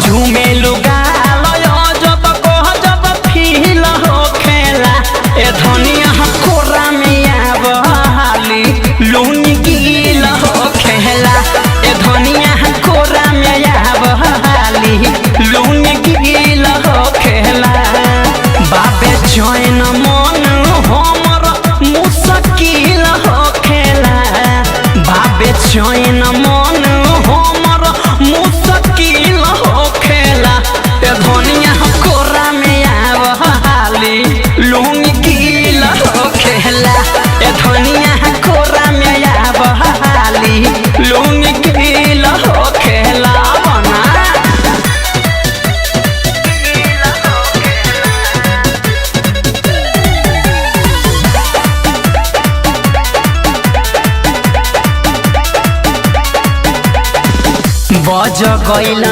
झूमे लुगाल जब कह जब फील हो खेला ए धनिया कोरा में आवाली लूनी गील हो खेला ए धनिया कोरा में आवाली लूनी गील हो खेला बाबे जैन मन हमर मुश्किल हो खेला बाबे जैन मन हमर मुश्किल हो खेला ए धनिया कोरा में आवाली लूनी गील हो खेला ए धनिया कोरा में आवाली लूनी गील हो खेला बना बज गईल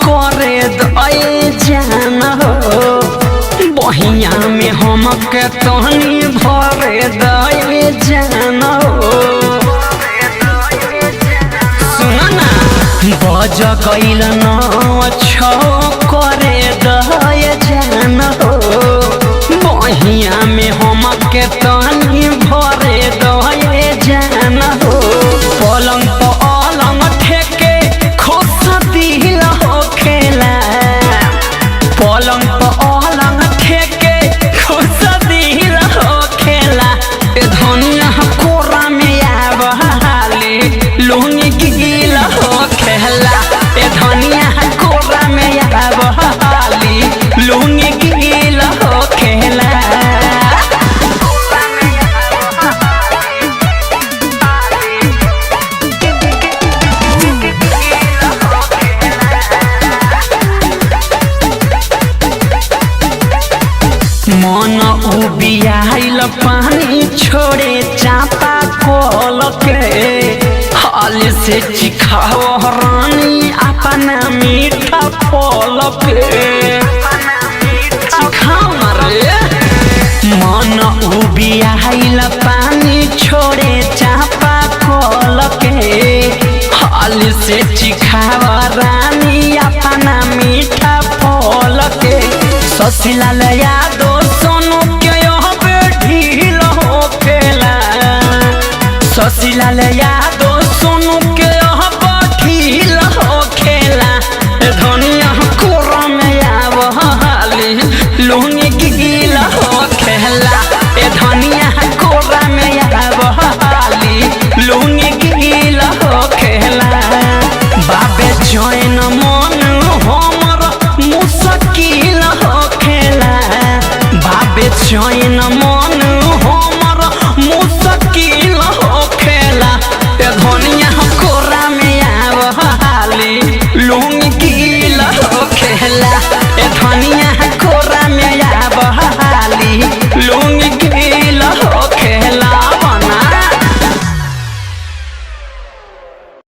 करे दई जान हो बहिया में हमके तहनी भरे दई जान हो सुना बज गईल करे दई जान हो बहिया में हमके तहनी भरे दई जान हो पलंग पलंग ठेके खुश दिल हो खेला पलंग पलंग ठेके खुश दिल हो खेला ए धनिया कोरा में आवाली लूनी गील हो खेला ए धनिया कोरा में आवाली लूनी गील हो खेला मन उबियाइल पानी छोड़े चापा कल के हाल से चिखाओ रानी अपना मीठा फल के चिखाओ रे मन उबियाइल पानी छोड़े चापा कल के हाल से चिखाओ रानी अपना मीठा फल के ससिलाल यादव सोनू के ढील हो खेला ससिलाल यादव